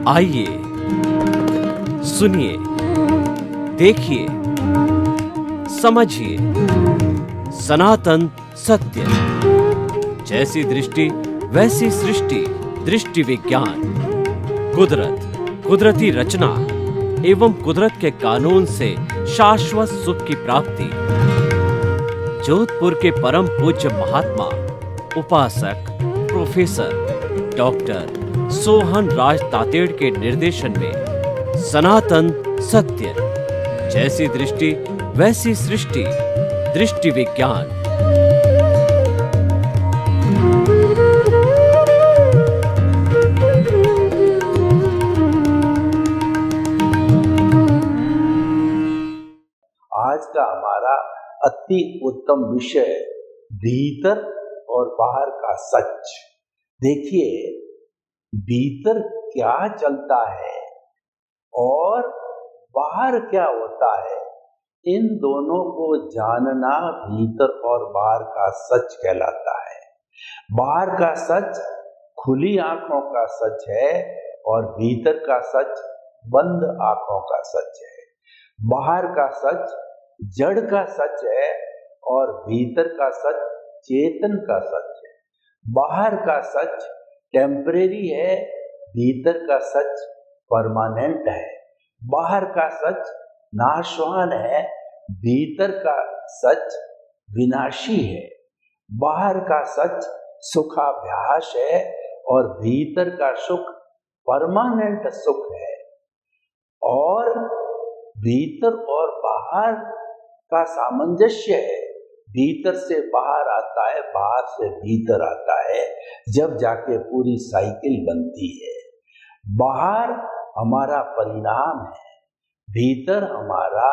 आइए, सुनिए, देखिए, समझिए सनातन सत्य। जैसी दृष्टि वैसी सृष्टि, दृष्टि विज्ञान। कुदरत, कुदरती रचना एवं कुदरत के कानून से शाश्वत सुख की प्राप्ति। जोधपुर के परम पूज्य महात्मा उपासक प्रोफेसर डॉक्टर सोहन राज तातेड़ के निर्देशन में सनातन सत्य। जैसी दृष्टि वैसी सृष्टि, दृष्टि विज्ञान। आज का हमारा अति उत्तम विषय भीतर और बाहर का सच। देखिए, भीतर क्या चलता है और बाहर क्या होता है, इन दोनों को जानना भीतर और बाहर का सच कहलाता है। बाहर का सच खुली आंखों का सच है और भीतर का सच बंद आंखों का सच है। बाहर का सच जड़ का सच है और भीतर का सच चेतन का सच है। बाहर का सच टेम्परेरी है, भीतर का सच परमानेंट है। बाहर का सच नाशवान है, भीतर का सच विनाशी है। बाहर का सच सुखाभ्यास है और भीतर का सुख परमानेंट सुख है। और भीतर और बाहर का सामंजस्य है। भीतर से बाहर आता है, बाहर से भीतर आता है, जब जाके पूरी साइकिल बनती है। बाहर हमारा परिणाम है, भीतर हमारा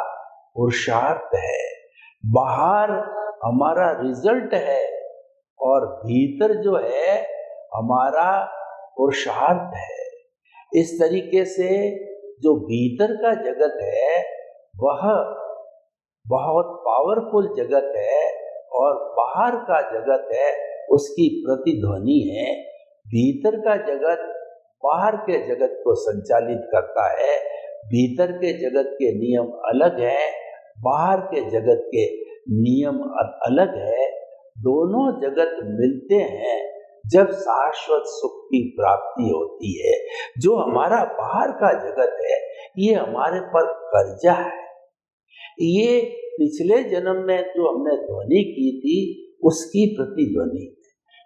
पुरुषार्थ है। बाहर हमारा रिजल्ट है और भीतर जो है हमारा पुरुषार्थ है। इस तरीके से जो भीतर का जगत है वह बहुत पावरफुल जगत है और बाहर का जगत है उसकी प्रतिध्वनि है। भीतर का जगत बाहर के जगत को संचालित करता है। भीतर के जगत के नियम अलग हैं, बाहर के जगत के नियम अलग है। दोनों जगत मिलते हैं जब शाश्वत सुख की प्राप्ति होती है। जो हमारा बाहर का जगत है ये हमारे पर कर्जा है। ये पिछले जन्म में जो हमने ध्वनि की थी उसकी प्रतिध्वनि।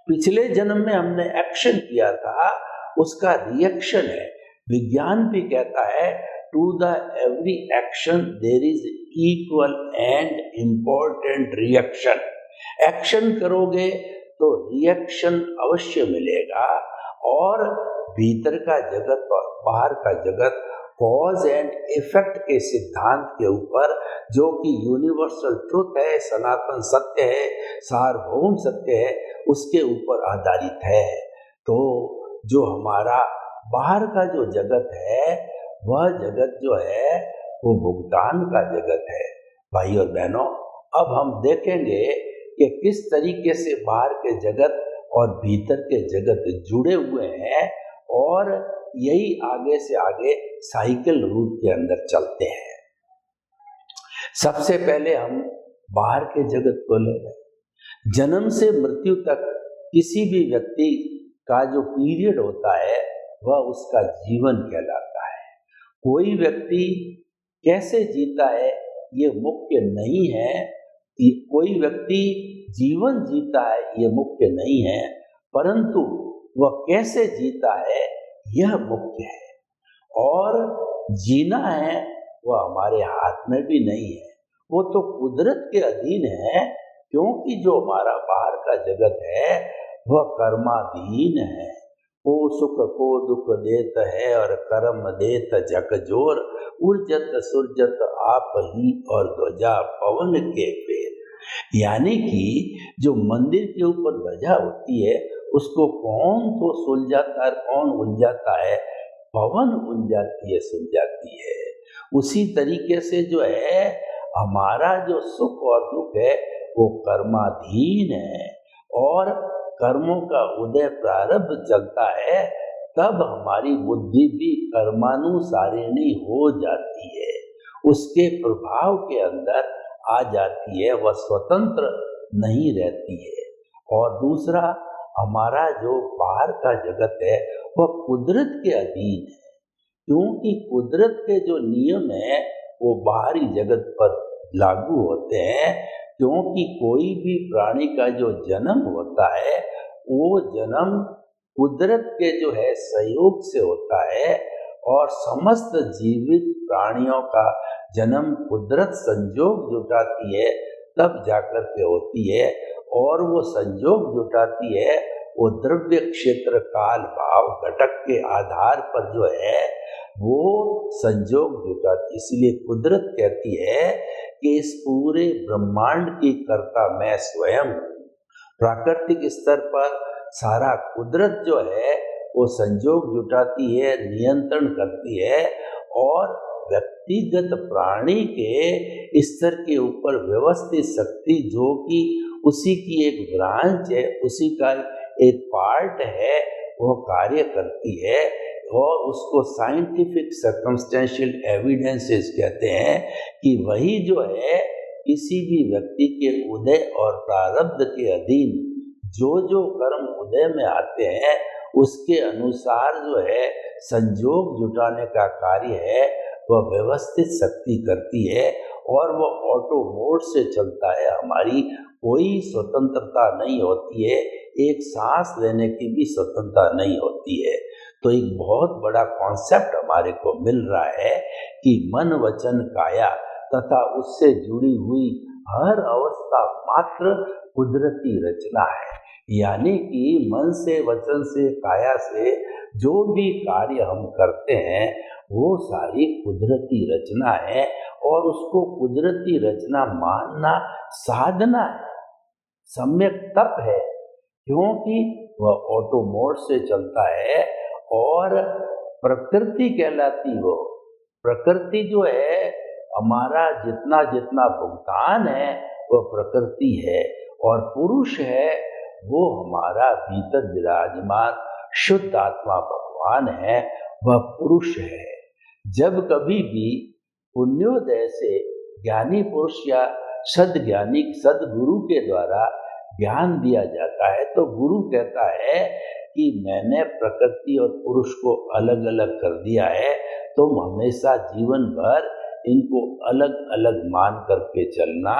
पिछले जन्म में हमने एक्शन किया था उसका रिएक्शन है। विज्ञान भी कहता है to the every action there is equal and important reaction. Action करोगे तो रिएक्शन अवश्य मिलेगा। और भीतर का जगत और बाहर का जगत कॉज एंड इफेक्ट के सिद्धांत के ऊपर, जो कि यूनिवर्सल ट्रुथ है, सनातन सत्य है, सार्वभौम सत्य है, उसके ऊपर आधारित है। तो जो हमारा बाहर का जो जगत है वह जगत जो है वो भुगतान का जगत है। भाई और बहनों, अब हम देखेंगे कि किस तरीके से बाहर के जगत और भीतर के जगत जुड़े हुए हैं और यही आगे से आगे साइकिल रूप के अंदर चलते हैं। सबसे पहले हम बाहर के जगत को ले लें। जन्म से मृत्यु तक किसी भी व्यक्ति का जो पीरियड होता है वह उसका जीवन कहलाता है। कोई व्यक्ति कैसे जीता है ये मुख्य नहीं है। कोई व्यक्ति जीवन जीता है ये मुख्य नहीं है, परंतु वह कैसे जीता है यह मुख्य है। और जीना है वह हमारे हाथ में भी नहीं है, वो तो कुदरत के अधीन है। क्योंकि जो हमारा बाहर का जगत है वह कर्माधीन है। को सुख को दुख देत है और कर्म देत झकझोर। उर्जत सुरजत आप ही और ध्वजा पवन के पेर। यानी कि जो मंदिर के ऊपर ध्वजा होती है उसको कौन तो सुलझाता है, कौन उलझाता है? पवन उलझाती है, सुलझाती है। उसी तरीके से जो है हमारा जो सुख और दुख है वो कर्माधीन है और कर्मों का उदय प्रारब्ध चलता है तब हमारी बुद्धि भी कर्मानुसारिणी हो जाती है, उसके प्रभाव के अंदर आ जाती है, वह स्वतंत्र नहीं रहती है। और दूसरा, हमारा जो बाहर का जगत है वह कुदरत के अधीन है, क्योंकि कुदरत के जो नियम है वो बाहरी जगत पर लागू होते हैं। क्योंकि कोई भी प्राणी का जो जन्म होता है वो जन्म कुदरत के जो है सहयोग से होता है, और समस्त जीवित प्राणियों का जन्म कुदरत संजोग जुटाती है तब जाकर के होती है। और वो संजोग जुटाती है वो द्रव्य क्षेत्र काल भाव घटक के आधार पर जो है वो संजोग जुटाती। इसलिए कुदरत कहती है कि इस पूरे ब्रह्मांड की कर्ता मैं स्वयं हूँ। प्राकृतिक स्तर पर सारा कुदरत जो है वो संजोग जुटाती है, नियंत्रण करती है, और व्यक्तिगत प्राणी के स्तर के ऊपर व्यवस्थित शक्ति जो कि उसी की एक ब्रांच है, उसी का एक पार्ट है, वो कार्य करती है। और उसको साइंटिफिक सर्कमस्टेंशियल एविडेंसेस कहते हैं कि वही जो है किसी भी व्यक्ति के उदय और प्रारब्ध के अधीन जो जो कर्म उदय में आते हैं उसके अनुसार जो है संजोग जुटाने का कार्य है वह व्यवस्थित शक्ति करती है, और वह ऑटो मोड से चलता है। हमारी कोई स्वतंत्रता नहीं होती है, एक सांस लेने की भी स्वतंत्रता नहीं होती है। तो एक बहुत बड़ा कॉन्सेप्ट हमारे को मिल रहा है कि मन वचन काया तथा उससे जुड़ी हुई हर अवस्था मात्र कुदरती रचना है। यानी कि मन से, वचन से, काया से जो भी कार्य हम करते हैं वो सारी कुदरती रचना है, और उसको कुदरती रचना मानना साधना है, सम्यक तप है, क्योंकि वह ऑटो मोड से चलता है। और प्रकृति कहलाती वो प्रकृति जो है हमारा जितना जितना भुगतान है वह प्रकृति है, और पुरुष है वो हमारा भीतर विराजमान शुद्ध आत्मा भगवान है, वह पुरुष है। जब कभी भी पुण्योदय से ज्ञानी पुरुष या सद्ज्ञानी सद्गुरु के द्वारा ज्ञान दिया जाता है तो गुरु कहता है कि मैंने प्रकृति और पुरुष को अलग अलग कर दिया है, तुम हमेशा जीवन भर इनको अलग अलग मान करके चलना।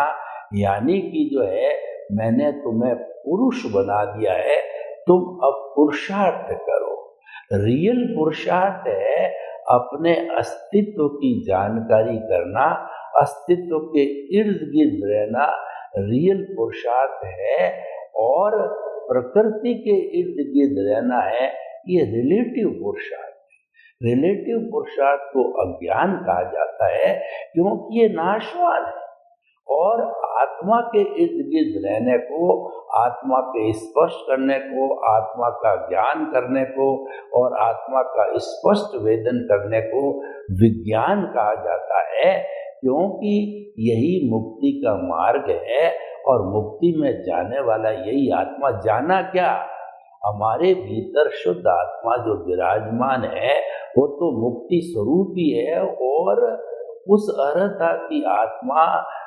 यानी कि जो है मैंने तुम्हें पुरुष बना दिया है, तुम अब पुरुषार्थ करो। रियल पुरुषार्थ है अपने अस्तित्व की जानकारी करना, अस्तित्व के इर्द गिर्द रहना रियल पुरुषार्थ है, और प्रकृति के इर्द गिर्द रहना है ये रिलेटिव पुरुषार्थ है। रिलेटिव पुरुषार्थ को अज्ञान कहा जाता है क्योंकि ये नाशवान है, और आत्मा के इर्द गिर्द रहने को, आत्मा पे स्पर्श करने को, आत्मा का ज्ञान करने को और आत्मा का स्पष्ट वेदन करने को विज्ञान कहा जाता है, क्योंकि यही मुक्ति का मार्ग है। और मुक्ति में जाने वाला यही आत्मा, जाना क्या, हमारे भीतर शुद्ध आत्मा जो विराजमान है वो तो मुक्ति स्वरूप ही है, और उस अर्हता की आत्मा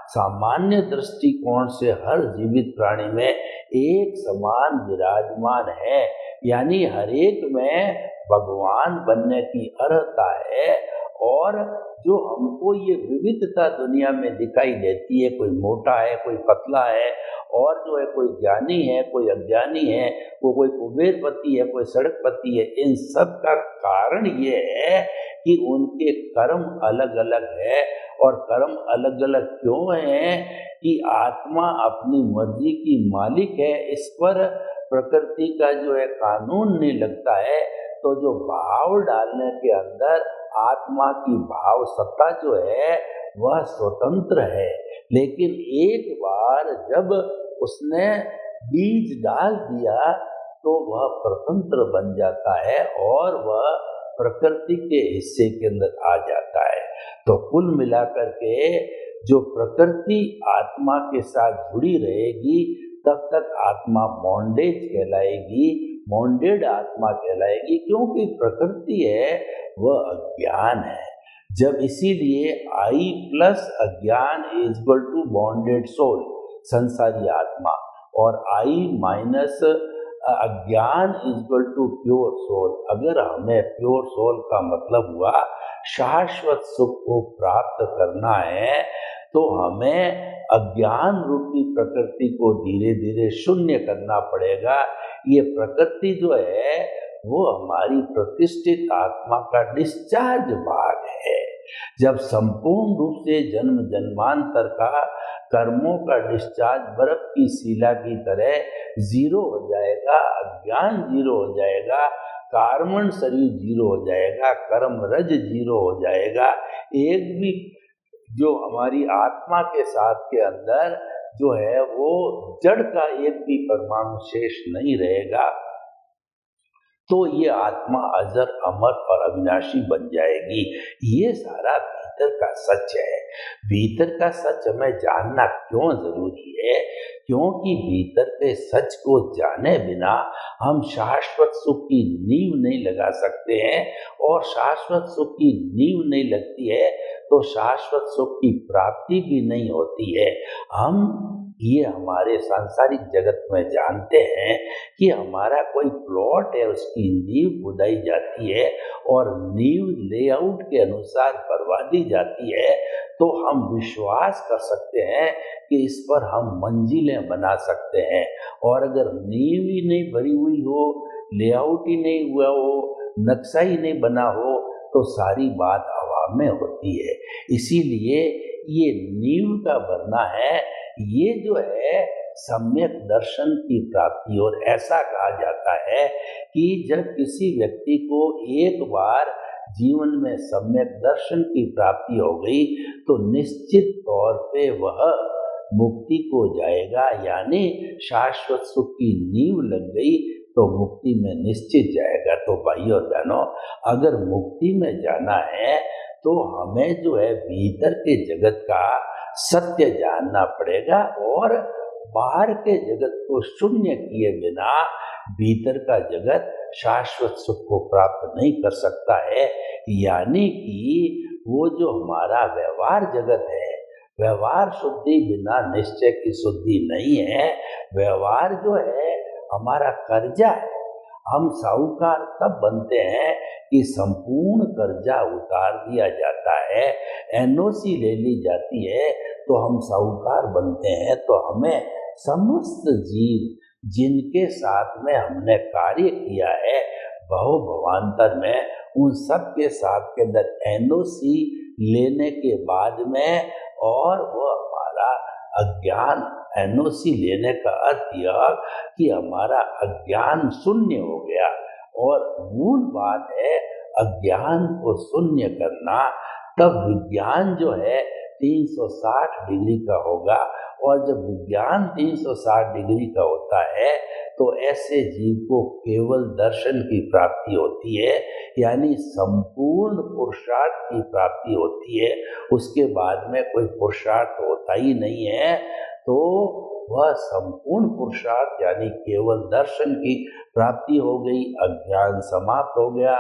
सामान्य दृष्टिकोण से हर जीवित प्राणी में एक समान विराजमान है। यानी हर एक में भगवान बनने की अर्हता है, और जो हमको ये विविधता दुनिया में दिखाई देती है, कोई मोटा है, कोई पतला है, और जो है कोई ज्ञानी है, कोई अज्ञानी है, कोई कुबेरपति है, कोई सड़कपति है, इन सब का कारण ये है कि उनके कर्म अलग अलग है। और कर्म अलग अलग क्यों है कि आत्मा अपनी मर्जी की मालिक है, इस पर प्रकृति का जो है कानून नहीं लगता है। तो जो भाव डालने के अंदर आत्मा की भाव सत्ता जो है वह स्वतंत्र है, लेकिन एक बार जब उसने बीज डाल दिया तो वह स्वतंत्र बन जाता है और वह प्रकृति के हिस्से के अंदर आ जाता है। तो कुल मिलाकर के जो प्रकृति आत्मा के साथ जुड़ी रहेगी तब तक आत्मा बॉन्डेज कहलाएगी, बॉन्डेड आत्मा कहलाएगी, क्योंकि प्रकृति है वह अज्ञान है। जब इसीलिए आई प्लस अज्ञान is equal to bonded soul, संसारी आत्मा, और आई माइनस अज्ञान is equal to pure soul. अगर हमें प्योर सोल का मतलब हुआ शाश्वत सुख को प्राप्त करना है, तो हमें अज्ञान रूपी प्रकृति को धीरे धीरे शून्य करना पड़ेगा। ये प्रकृति जो है वो हमारी प्रतिष्ठित आत्मा का डिस्चार्ज भाग है। जब संपूर्ण रूप से जन्म जन्मांतर का कर्मों का डिस्चार्ज बर्फ की शिला की तरह जीरो हो जाएगा, अज्ञान जीरो हो जाएगा, कार्बन शरीर जीरो हो जाएगा, कर्म रज जीरो हो जाएगा, एक भी जो हमारी आत्मा के साथ के अंदर जो है वो जड़ का एक भी परमाणु शेष नहीं रहेगा, तो ये आत्मा अजर अमर और अविनाशी बन जाएगी। ये सारा भीतर का सच है। भीतर का सच हमें जानना क्यों जरूरी है? क्योंकि भीतर के सच को जाने बिना हम शाश्वत सुख की नींव नहीं लगा सकते हैं, और शाश्वत सुख की नींव नहीं लगती है तो शाश्वत सुख की प्राप्ति भी नहीं होती है। हम ये हमारे सांसारिक जगत में जानते हैं कि हमारा कोई प्लॉट है, उसकी नींव बुदाई जाती है और नींव लेआउट के अनुसार भरवा दी जाती है, तो हम विश्वास कर सकते हैं कि इस पर हम मंजिलें बना सकते हैं। और अगर नींव ही नहीं भरी हुई हो, लेआउट ही नहीं हुआ हो, नक्शा ही नहीं बना हो, तो सारी बात हवा में होती है। इसीलिए ये नींव का भरना है, ये जो है सम्यक दर्शन की प्राप्ति। और ऐसा कहा जाता है कि जब किसी व्यक्ति को एक बार जीवन में सम्यक दर्शन की प्राप्ति हो गई तो निश्चित तौर पे वह मुक्ति को जाएगा, यानी शाश्वत सुख की नींव लग गई तो मुक्ति में निश्चित जाएगा। तो भाई और बहनों, अगर मुक्ति में जाना है तो हमें जो है भीतर के जगत का सत्य जानना पड़ेगा, और बाहर के जगत को शून्य किए बिना भीतर का जगत शाश्वत सुख को प्राप्त नहीं कर सकता है। यानी कि वो जो हमारा व्यवहार जगत है, व्यवहार शुद्धि बिना निश्चय की शुद्धि नहीं है। व्यवहार जो है हमारा कर्जा है। हम साहूकार तब बनते हैं कि संपूर्ण कर्जा उतार दिया जाता है, एनओसी ले ली जाती है, तो हम साहूकार बनते हैं। तो हमें समस्त जीव जिनके साथ में हमने कार्य किया है बहु भवांतर में, उन सब के साथ के अंदर एनओसी लेने के बाद में, और वो हमारा अज्ञान, एनओसी लेने का अर्थ यह कि हमारा अज्ञान शून्य हो गया। और मूल बात है अज्ञान को शून्य करना। तब विज्ञान जो है 360 डिग्री का होगा, और जब विज्ञान 360 डिग्री का होता है तो ऐसे जीव को केवल दर्शन की प्राप्ति होती है, यानी संपूर्ण पुरुषार्थ की प्राप्ति होती है। उसके बाद में कोई पुरुषार्थ होता ही नहीं है। तो वह संपूर्ण पुरुषार्थ यानी केवल दर्शन की प्राप्ति हो गई, अज्ञान समाप्त हो गया,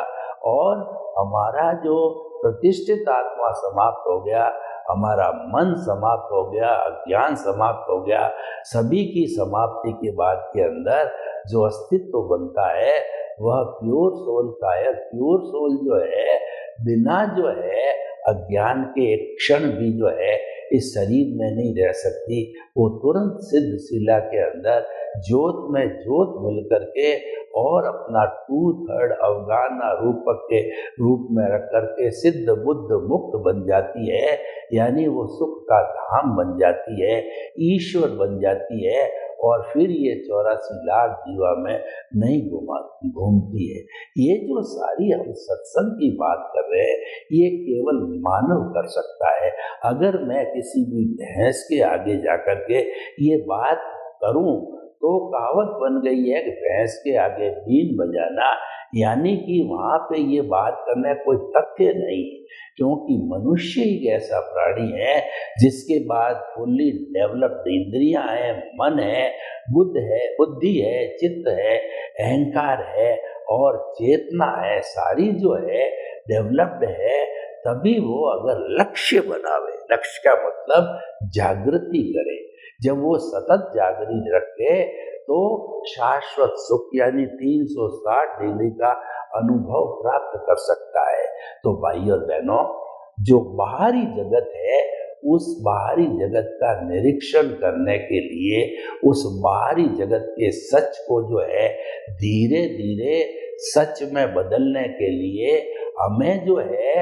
और हमारा जो प्रतिष्ठित आत्मा समाप्त हो गया, हमारा मन समाप्त हो गया, अज्ञान समाप्त हो गया। सभी की समाप्ति के बाद के अंदर जो अस्तित्व बनता है वह प्योर सोल का है। प्योर सोल जो है बिना जो है अज्ञान के एक क्षण भी जो है इस शरीर में नहीं रह सकती। वो तुरंत सिद्ध शिला के अंदर ज्योत में ज्योत मिल करके और अपना 2/3 अवगान रूपक के रूप में रख करके सिद्ध बुद्ध मुक्त बन जाती है, यानी वो सुख का धाम बन जाती है, ईश्वर बन जाती है, और फिर ये 84 लाख जीवा में नहीं घूमती है। ये जो सारी हम सत्संग की बात कर रहे हैं ये केवल मानव कर सकता है। अगर मैं किसी भी भैंस के आगे जाकर के ये बात करूं तो कहावत बन गई है कि भैंस के आगे बीन बजाना, यानी कि वहां पे ये बात करने कोई तथ्य नहीं, क्योंकि मनुष्य एक ऐसा प्राणी है जिसके बाद फुल्ली डेवलप्ड इंद्रियां हैं, मन है, बुद्ध है, बुद्धि है, चित्त है, अहंकार है और चेतना है, सारी जो है डेवलप्ड है, तभी वो अगर लक्ष्य बनावे, लक्ष्य का मतलब जागृति करे, जब वो सतत जागृति रखे तो शाश्वत सुख यानी 360 डिग्री का अनुभव प्राप्त कर सकता है। तो भाई और बहनों, जो बाहरी जगत है उस बाहरी जगत का निरीक्षण करने के लिए, उस बाहरी जगत के सच को जो है धीरे धीरे सच में बदलने के लिए हमें जो है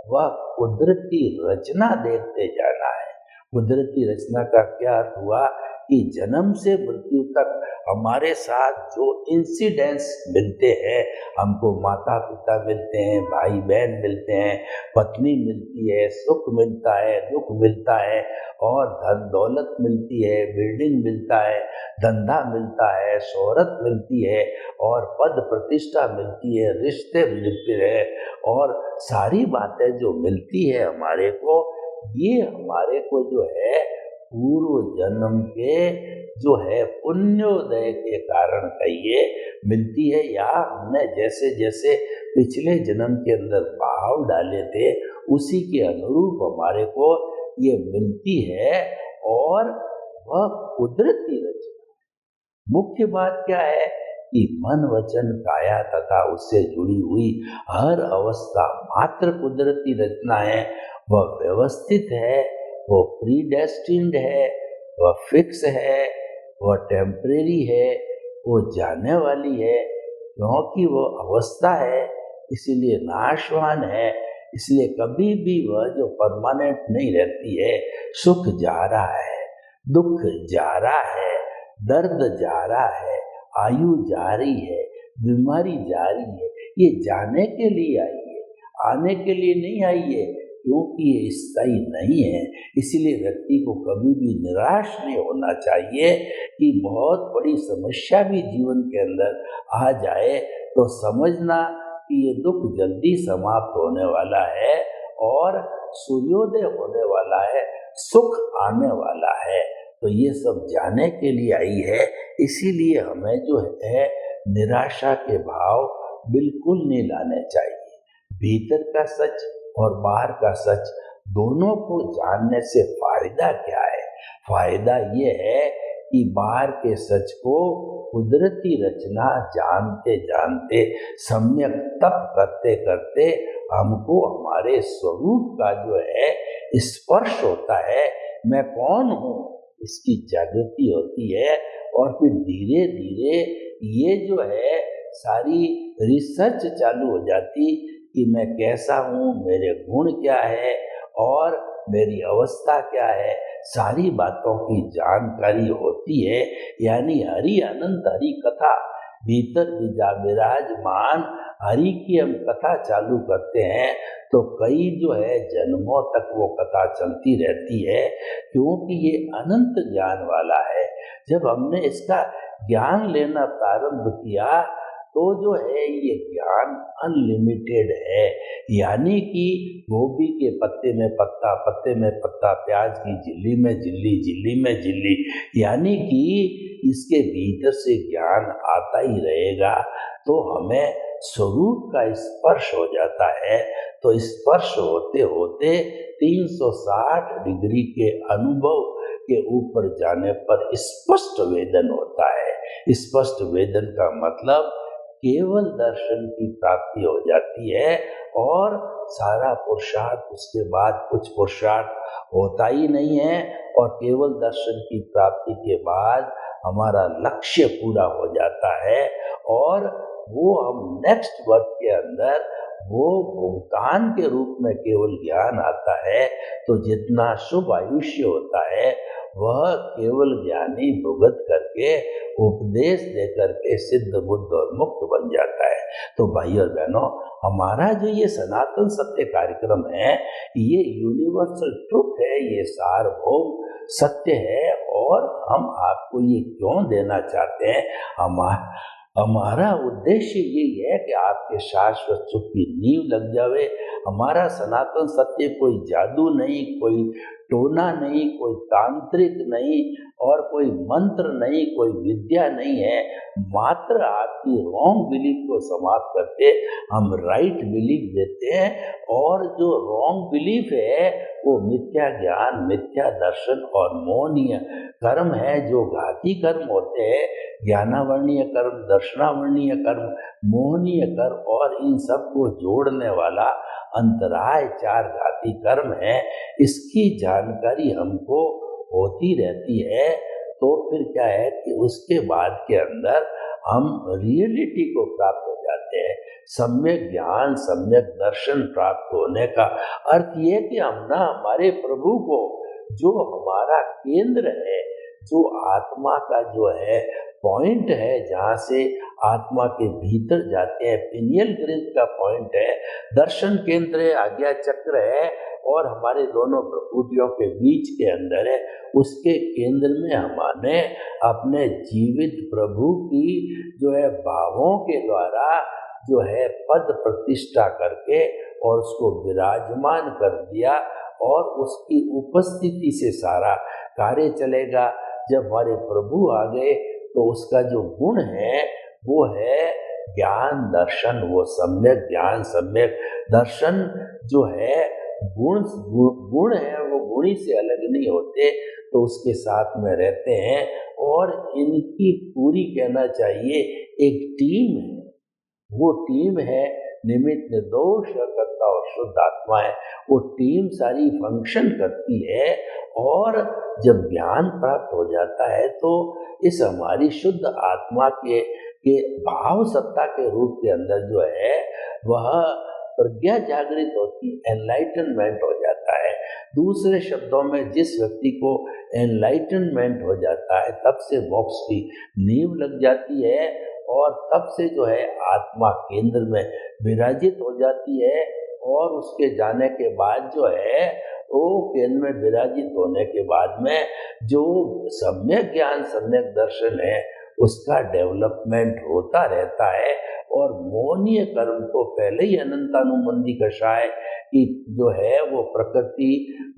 वह कुदरती रचना देखते जाना है। कुदरती रचना का क्या अर्थ हुआ कि जन्म से मृत्यु तक हमारे साथ जो इंसिडेंट्स मिलते हैं, हमको माता पिता मिलते हैं, भाई बहन मिलते हैं, पत्नी मिलती है, सुख मिलता है, दुख मिलता है और धन दौलत मिलती है, बिल्डिंग मिलता है, धंधा मिलता है, शोहरत मिलती है और पद प्रतिष्ठा मिलती है, रिश्ते मिलते हैं और सारी बातें जो मिलती है हमारे को, ये हमारे को जो है पूर्व जन्म के जो है पुण्योदय के कारण कहिए मिलती है, या हमने जैसे जैसे पिछले जन्म के अंदर भाव डाले थे उसी के अनुरूप हमारे को ये मिलती है और वह कुदरती रचना। मुख्य बात क्या है कि मन वचन काया तथा उससे जुड़ी हुई हर अवस्था मात्र कुदरती रचना है, वह व्यवस्थित है, वो प्रीडेस्टिन्ड है, वह फिक्स है, वह टेम्परेरी है, वो जाने वाली है, क्योंकि वो अवस्था है इसीलिए नाशवान है, इसलिए कभी भी वह जो परमानेंट नहीं रहती है। सुख जा रहा है, दुख जा रहा है, दर्द जा रहा है, आयु जा रही है, बीमारी जा रही है, ये जाने के लिए आई है, आने के लिए नहीं आई है, क्योंकि ये स्थायी नहीं है। इसीलिए व्यक्ति को कभी भी निराश नहीं होना चाहिए कि बहुत बड़ी समस्या भी जीवन के अंदर आ जाए तो समझना कि ये दुख जल्दी समाप्त होने वाला है और सूर्योदय होने वाला है, सुख आने वाला है। तो ये सब जाने के लिए आई है, इसीलिए हमें जो है निराशा के भाव बिल्कुल नहीं लाने चाहिए। भीतर का सच और बाहर का सच दोनों को जानने से फायदा क्या है? फायदा ये है कि बाहर के सच को कुदरती रचना जानते जानते सम्यक तप करते करते हमको हमारे स्वरूप का जो है स्पर्श होता है, मैं कौन हूँ इसकी जागृति होती है और फिर धीरे धीरे ये जो है सारी रिसर्च चालू हो जाती कि मैं कैसा हूँ, मेरे गुण क्या है और मेरी अवस्था क्या है, सारी बातों की जानकारी होती है। यानी हरि अनंत हरि कथा भीतर विराजमान हरि की हम कथा चालू करते हैं तो कई जो है जन्मों तक वो कथा चलती रहती है, क्योंकि ये अनंत ज्ञान वाला है। जब हमने इसका ज्ञान लेना प्रारंभ किया तो जो है ये ज्ञान अनलिमिटेड है। यानी कि गोभी के पत्ते में पत्ता, पत्ते में पत्ता, प्याज की झिल्ली में झिल्ली, झिल्ली में झिल्ली, यानी कि इसके भीतर से ज्ञान आता ही रहेगा। तो हमें स्वरूप का स्पर्श हो जाता है। तो स्पर्श होते होते 360 डिग्री के अनुभव के ऊपर जाने पर स्पष्ट वेदन होता है। स्पष्ट वेदन का मतलब केवल दर्शन की प्राप्ति हो जाती है और सारा पुरुषार्थ उसके बाद कुछ पुरुषार्थ होता ही नहीं है और केवल दर्शन की प्राप्ति के बाद हमारा लक्ष्य पूरा हो जाता है और वो हम नेक्स्ट वर्ष के अंदर वो भुगतान के रूप में केवल ज्ञान आता है। तो जितना शुभ आयुष्य होता है वह केवल ज्ञानी भुगत करके उपदेश दे करके सिद्ध बुद्ध और मुक्त बन जाता है। तो भाई और बहनों, हमारा जो ये सनातन सत्य कार्यक्रम है ये यूनिवर्सल ट्रुथ है, ये सार्वभौम सत्य है और हम आपको ये क्यों देना चाहते हैं? हमारा उद्देश्य यही है कि आपके शाश्वत सुख की नींव लग जावे। हमारा सनातन सत्य कोई जादू नहीं, कोई टोना नहीं, कोई तांत्रिक नहीं और कोई मंत्र नहीं, कोई विद्या नहीं है। मात्र आपकी रॉन्ग बिलीफ को समाप्त करके हम राइट बिलीफ देते हैं, और जो रॉन्ग बिलीफ है वो मिथ्या ज्ञान, मिथ्या दर्शन और मोहनीय कर्म है, जो घाती कर्म होते हैं। ज्ञानावर्णीय कर्म, दर्शनावर्णीय कर्म, मोहनीय कर्म और इन सब को जोड़ने वाला अंतराय 4 घाती कर्म है। इसकी जानकारी हमको होती रहती है, तो फिर क्या है कि उसके बाद के अंदर हम रियलिटी को प्राप्त हो जाते हैं। सम्यक ज्ञान, सम्यक दर्शन प्राप्त होने का अर्थ ये कि हम ना हमारे प्रभु को, जो हमारा केंद्र है, जो आत्मा का जो है पॉइंट है, जहाँ से आत्मा के भीतर जाते हैं, पिनियल ग्रंथ का पॉइंट है, दर्शन केंद्र है, आज्ञा चक्र है और हमारे दोनों प्रकृतियों के बीच के अंदर है। उसके केंद्र में हमने अपने जीवित प्रभु की जो है भावों के द्वारा जो है पद प्रतिष्ठा करके और उसको विराजमान कर दिया, और उसकी उपस्थिति से सारा कार्य चलेगा। जब हमारे प्रभु आ गए तो उसका जो गुण है वो है ज्ञान दर्शन। वो सम्यक ज्ञान, सम्यक दर्शन जो है गुण है, वो गुणी से अलग नहीं होते, तो उसके साथ में रहते हैं। और इनकी पूरी कहना चाहिए एक टीम है। वो टीम है निमित्त, निर्दोष, कर्ता और शुद्ध आत्मा है। वो टीम सारी फंक्शन करती है, और जब ज्ञान प्राप्त हो जाता है तो इस हमारी शुद्ध आत्मा के भाव सत्ता के रूप के अंदर जो है वह प्रज्ञा जागृत होती, एनलाइटनमेंट हो जाता है। दूसरे शब्दों में, जिस व्यक्ति को एनलाइटनमेंट हो जाता है तब से मोक्ष की नींव लग जाती है, और तब से जो है आत्मा केंद्र में विराजित हो जाती है। और उसके जाने के बाद जो है वो केंद्र में विराजित होने के बाद में जो सम्यक ज्ञान, सम्यक दर्शन है, उसका डेवलपमेंट होता रहता है। और मोहनीय कर्म तो पहले ही अनंतानुबंधी कषाय की जो है वो प्रकृति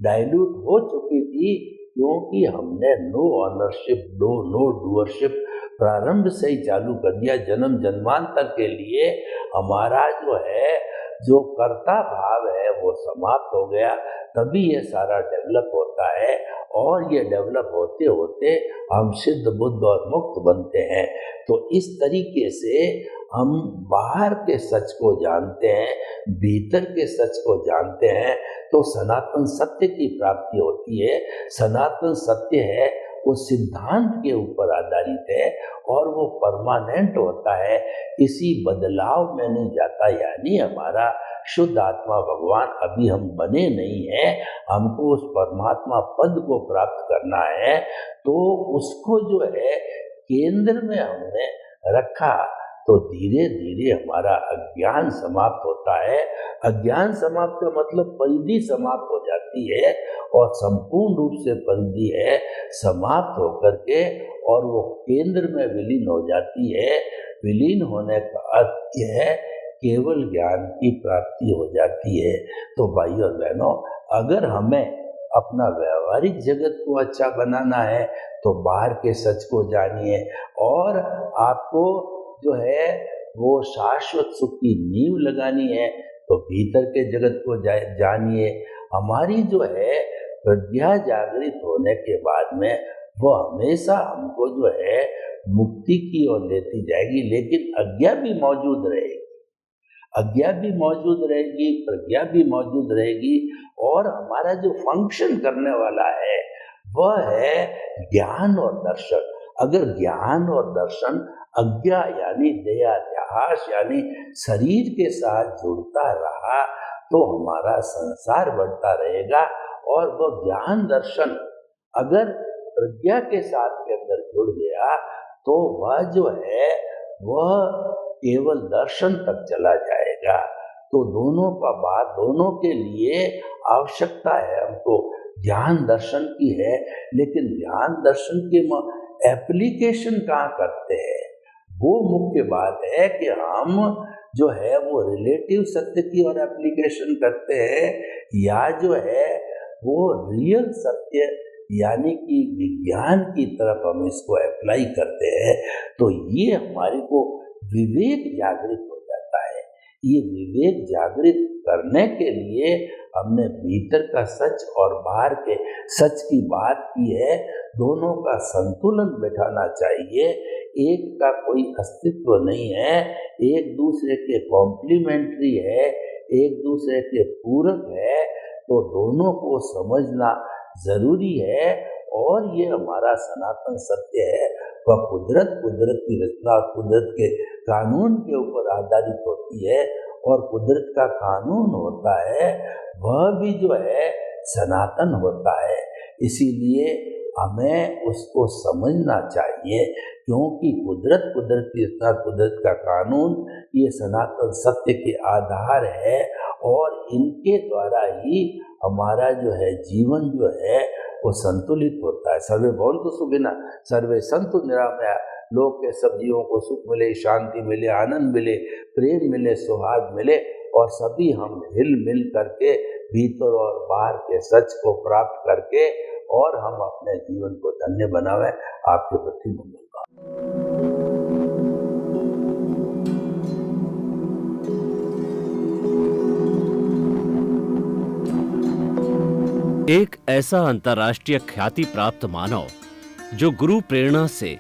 डाइल्यूट हो चुकी थी, क्योंकि हमने नो ऑनरशिप, नो डूअरशिप प्रारंभ से ही चालू कर दिया। जन्म जन्मांतर के लिए हमारा जो है जो कर्ता भाव है वो समाप्त हो गया, तभी ये सारा डेवलप होता है। और ये डेवलप होते होते हम सिद्ध, बुद्ध और मुक्त बनते हैं। तो इस तरीके से हम बाहर के सच को जानते हैं, भीतर के सच को जानते हैं, तो सनातन सत्य की प्राप्ति होती है। सनातन सत्य है वो सिद्धांत के ऊपर आधारित है, और वो परमानेंट होता है, किसी बदलाव में नहीं जाता। यानी हमारा शुद्ध आत्मा भगवान अभी हम बने नहीं हैं, हमको उस परमात्मा पद को प्राप्त करना है। तो उसको जो है केंद्र में हमने रखा, तो धीरे धीरे हमारा अज्ञान समाप्त होता है। अज्ञान समाप्त का मतलब परिधि समाप्त हो जाती है, और संपूर्ण रूप से परिधि है समाप्त होकर के और वो केंद्र में विलीन हो जाती है। विलीन होने का अर्थ यह है केवल ज्ञान की प्राप्ति हो जाती है। तो भाइयों और बहनों, अगर हमें अपना व्यवहारिक जगत को अच्छा बनाना है तो बाहर के सच को जानिए, और आपको जो है वो शाश्वत सुख की नींव लगानी है तो भीतर के जगत को जानिए। हमारी जो है प्रज्ञा जागृत होने के बाद में वो हमेशा हमको जो है मुक्ति की ओर लेती जाएगी, लेकिन अज्ञा भी मौजूद रहेगी, अज्ञा भी मौजूद रहेगी, प्रज्ञा भी मौजूद रहेगी। और हमारा जो फंक्शन करने वाला है वह है ज्ञान और दर्शन। अगर ज्ञान और दर्शन अज्ञा यानी देहाध्यास यानी शरीर के साथ जुड़ता रहा तो हमारा संसार बढ़ता रहेगा, और वह ज्ञान दर्शन अगर प्रज्ञा के साथ के अंदर जुड़ गया तो वह जो है वह केवल दर्शन तक चला जाएगा। तो दोनों का बात, दोनों के लिए आवश्यकता है हमको ज्ञान दर्शन की है, लेकिन ज्ञान दर्शन के एप्लीकेशन कहाँ करते हैं, वो मुख्य बात है कि हम जो है वो रिलेटिव सत्य की और एप्लीकेशन करते हैं, या जो है वो रियल सत्य यानी कि विज्ञान की तरफ हम इसको अप्लाई करते हैं तो ये हमारे को विवेक जागृत हो जाता है। ये विवेक जागृत करने के लिए हमने भीतर का सच और बाहर के सच की बात की है। दोनों का संतुलन बैठाना चाहिए। एक का कोई अस्तित्व नहीं है, एक दूसरे के कॉम्प्लीमेंट्री है, एक दूसरे के पूरक है। तो दोनों को समझना जरूरी है और ये हमारा सनातन सत्य है। वह कुदरत की रचना, कुदरत के कानून के ऊपर आधारित होती है और कुदरत का कानून होता है वह भी जो है सनातन होता है। इसीलिए हमें उसको समझना चाहिए क्योंकि कुदरत की रचना, कुदरत का कानून ये सनातन सत्य के आधार है और इनके द्वारा ही हमारा जो है जीवन जो है वो संतुलित होता है। सर्वे भवन्तु सुखिनः, सर्वे सन्तु निरामयाः। लोक के सब जीवों को सुख मिले, शांति मिले, आनंद मिले, प्रेम मिले, सौहार्द मिले और सभी हम हिल मिल करके भीतर और बाहर के सच को प्राप्त करके और हम अपने जीवन को धन्य बनावें। आपके प्रति मंगल। एक ऐसा अंतर्राष्ट्रीय ख्याति प्राप्त मानव जो गुरु प्रेरणा से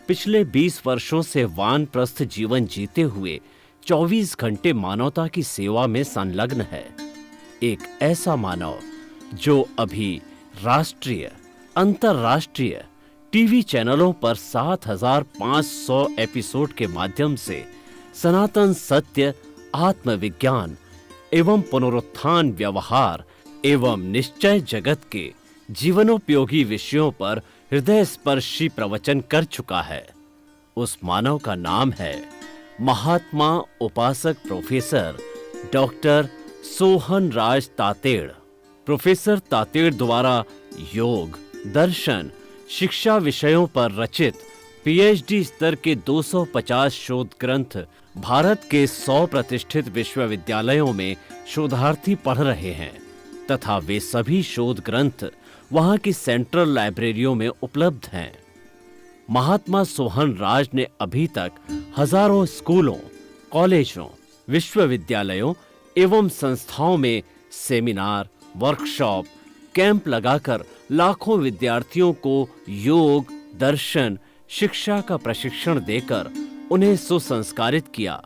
पिछले 20 वर्षों से वानप्रस्थ जीवन जीते हुए 24 घंटे मानवता की सेवा में संलग्न है। एक ऐसा मानव जो अभी राष्ट्रीय, अंतर्राष्ट्रीय टीवी चैनलों पर 7,500 एपिसोड के माध्यम से सनातन सत्य, आत्मविज्ञान एवं पुनरुत्थान, व्यवहार एवं निश्चय जगत के जीवनोपयोगी विषयों पर हृदय स्पर्शी प्रवचन कर चुका है। उस मानव का नाम है महात्मा उपासक प्रोफेसर डॉक्टर सोहन राज तातेड़। प्रोफेसर तातेड़ द्वारा योग, दर्शन, शिक्षा विषयों पर रचित पीएचडी स्तर के 250 शोध ग्रंथ भारत के 100 प्रतिष्ठित विश्वविद्यालयों में शोधार्थी पढ़ रहे हैं तथा वे सभी शोध ग्रंथ वहां की सेंट्रल लाइब्रेरियों में उपलब्ध हैं। महात्मा सोहन राज ने अभी तक हजारों स्कूलों, कॉलेजों, विश्वविद्यालयों एवं संस्थाओं में सेमिनार, वर्कशॉप, कैंप लगाकर लाखों विद्यार्थियों को योग, दर्शन, शिक्षा का प्रशिक्षण देकर उन्हें सुसंस्कारित किया।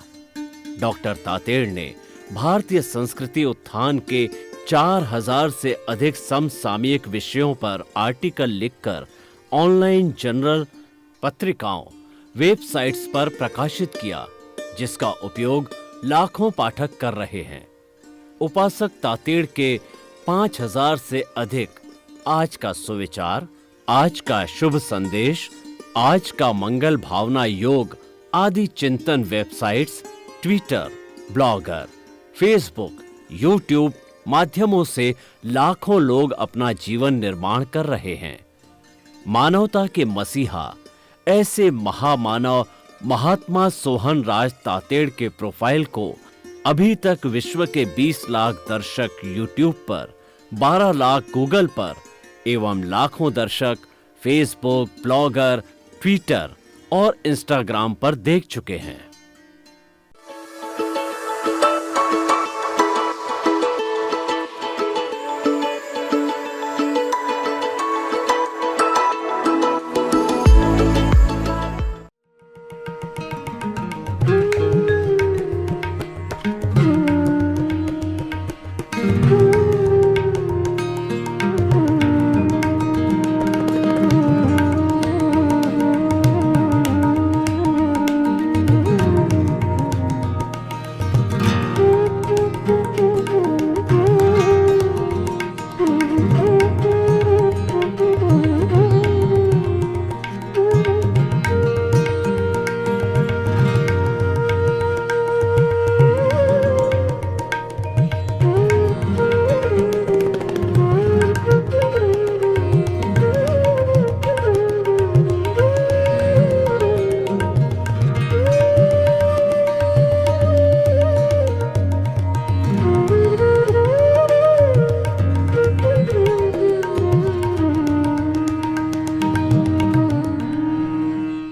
डॉक्टर तातेड़ ने भारतीय संस्कृति उत्थान के 4000 से अधिक समसामयिक विषयों पर आर्टिकल लिखकर ऑनलाइन जर्नल, पत्रिकाओं, वेबसाइट्स पर प्रकाशित किया, जिसका उपयोग लाखों पाठक कर रहे हैं। उपासक तातेड़ के 5000 से अधिक आज का सुविचार, आज का शुभ संदेश, आज का मंगल भावना योग आदि चिंतन websites, Twitter, blogger, Facebook, YouTube माध्यमों से लाखों लोग अपना जीवन निर्माण कर रहे हैं। मानवता के मसीहा ऐसे महामानव महात्मा सोहन राज तातेड़ के प्रोफाइल को अभी तक विश्व के 20 लाख दर्शक यूट्यूब पर, 12 लाख गूगल पर एवं लाखों दर्शक फेसबुक, ब्लॉगर, ट्विटर और इंस्टाग्राम पर देख चुके हैं।